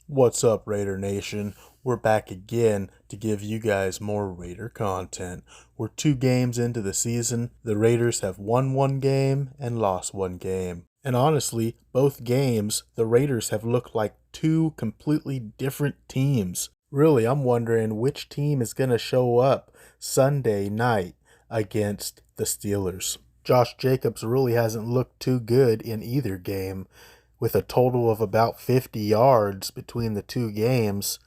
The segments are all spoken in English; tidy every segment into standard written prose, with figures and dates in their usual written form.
What's up, Raider Nation? We're back again to give you guys more Raider content. We're 2 games into the season. The Raiders have won one game and lost one game. And honestly, both games, the Raiders have looked like two completely different teams. Really, I'm wondering which team is going to show up Sunday night against the Steelers. Josh Jacobs really hasn't looked too good in either game. With a total of about 50 yards between the 2 games,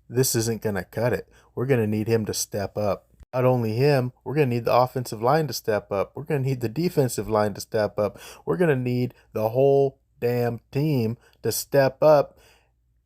this isn't going to cut it. We're going to need him to step up. Not only him, we're going to need the offensive line to step up. We're going to need the defensive line to step up. We're going to need the whole damn team to step up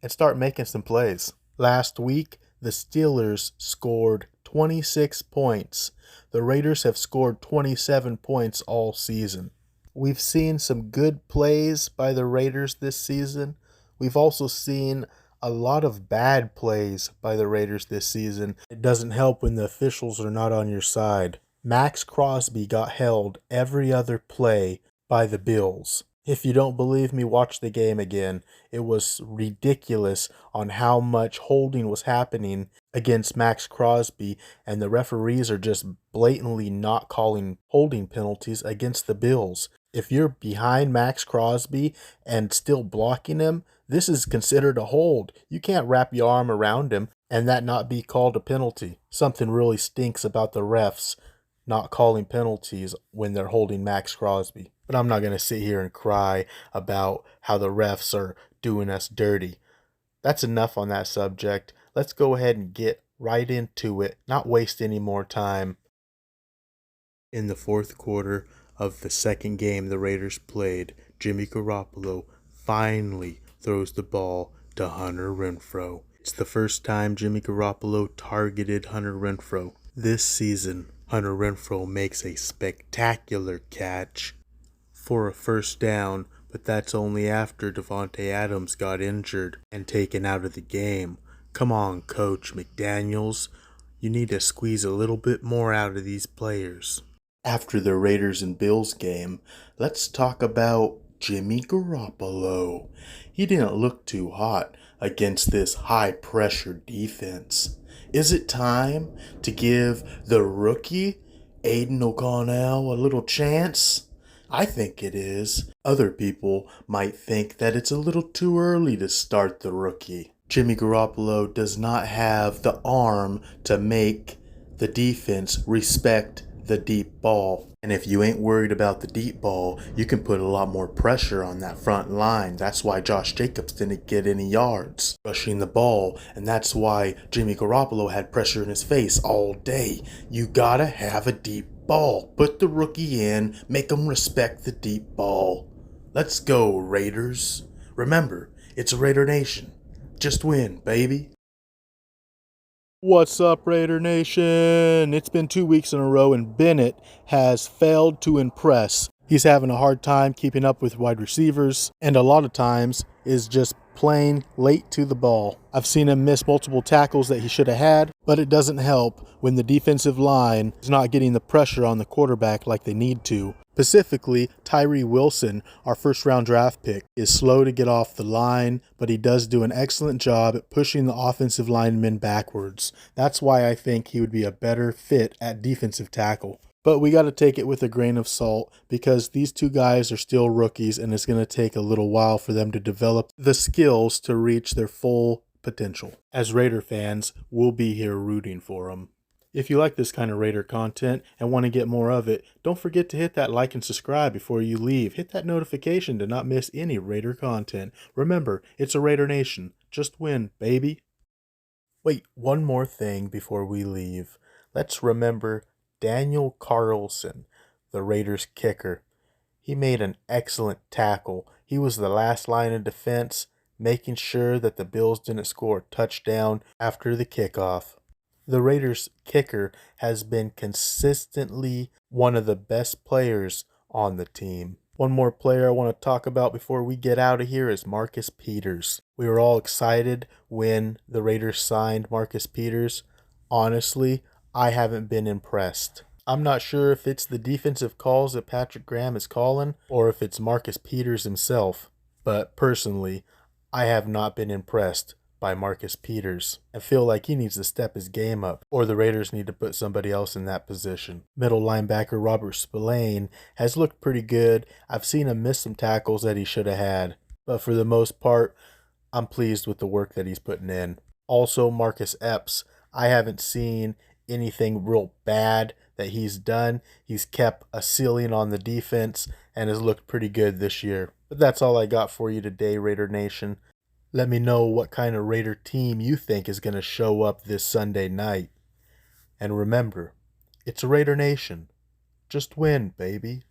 and start making some plays. Last week, the Steelers scored 26 points. The Raiders have scored 27 points all season. We've seen some good plays by the Raiders this season. We've also seen a lot of bad plays by the Raiders this season. It doesn't help when the officials are not on your side. Max Crosby got held every other play by the Bills. If you don't believe me, watch the game again. It was ridiculous on how much holding was happening against Max Crosby, and the referees are just blatantly not calling holding penalties against the Bills. If you're behind Max Crosby and still blocking him, this is considered a hold. You can't wrap your arm around him and that not be called a penalty. Something really stinks about the refs not calling penalties when they're holding Max Crosby. But I'm not going to sit here and cry about how the refs are doing us dirty. That's enough on that subject. Let's go ahead and get right into it, not waste any more time. In the fourth quarter of the second game the Raiders played, Jimmy Garoppolo finally throws the ball to Hunter Renfrow. It's the first time Jimmy Garoppolo targeted Hunter Renfrow this season. Hunter Renfrow makes a spectacular catch for a first down, but that's only after Davante Adams got injured and taken out of the game. Come on, Coach McDaniels. You need to squeeze a little bit more out of these players. After the Raiders and Bills game, let's talk about Jimmy Garoppolo. He didn't look too hot against this high-pressure defense. Is it time to give the rookie, Aiden O'Connell, a little chance? I think it is. Other people might think that it's a little too early to start the rookie. Jimmy Garoppolo does not have the arm to make the defense respect the deep ball. And if you ain't worried about the deep ball, you can put a lot more pressure on that front line. That's why Josh Jacobs didn't get any yards rushing the ball. And that's why Jimmy Garoppolo had pressure in his face all day. You gotta have a deep ball. Put the rookie in, make him respect the deep ball. Let's go, Raiders. Remember, it's a Raider Nation. Just win, baby. What's up, Raider Nation? It's been 2 weeks in a row and Bennett has failed to impress. He's having a hard time keeping up with wide receivers and a lot of times is just playing late to the ball. I've seen him miss multiple tackles that he should have had, but it doesn't help when the defensive line is not getting the pressure on the quarterback like they need to. Specifically, Tyree Wilson, our first-round draft pick, is slow to get off the line, but he does do an excellent job at pushing the offensive linemen backwards. That's why I think he would be a better fit at defensive tackle. But we got to take it with a grain of salt because these two guys are still rookies and it's going to take a little while for them to develop the skills to reach their full potential. As Raider fans, we'll be here rooting for them. If you like this kind of Raider content and want to get more of it, don't forget to hit that like and subscribe before you leave. Hit that notification to not miss any Raider content. Remember, it's a Raider Nation. Just win, baby. Wait, one more thing before we leave. Let's remember Daniel Carlson, the Raiders kicker. He made an excellent tackle. He was the last line of defense, making sure that the Bills didn't score a touchdown after the kickoff. The Raiders kicker has been consistently one of the best players on the team. One more player I want to talk about before we get out of here is Marcus Peters. We were all excited when the Raiders signed Marcus Peters. Honestly, I haven't been impressed. I'm not sure if it's the defensive calls that Patrick Graham is calling or if it's Marcus Peters himself. But personally, I have not been impressed by Marcus Peters and feel like he needs to step his game up, or the Raiders need to put somebody else in that position. Middle linebacker Robert Spillane has looked pretty good. I've seen him miss some tackles that he should have had, but for the most part, I'm pleased with the work that he's putting in. Also, Marcus Epps, I haven't seen anything real bad that he's done. He's kept a ceiling on the defense and has looked pretty good this year. But that's all I got for you today, Raider Nation. Let me know what kind of Raider team you think is going to show up this Sunday night. And remember, it's a Raider Nation. Just win, baby.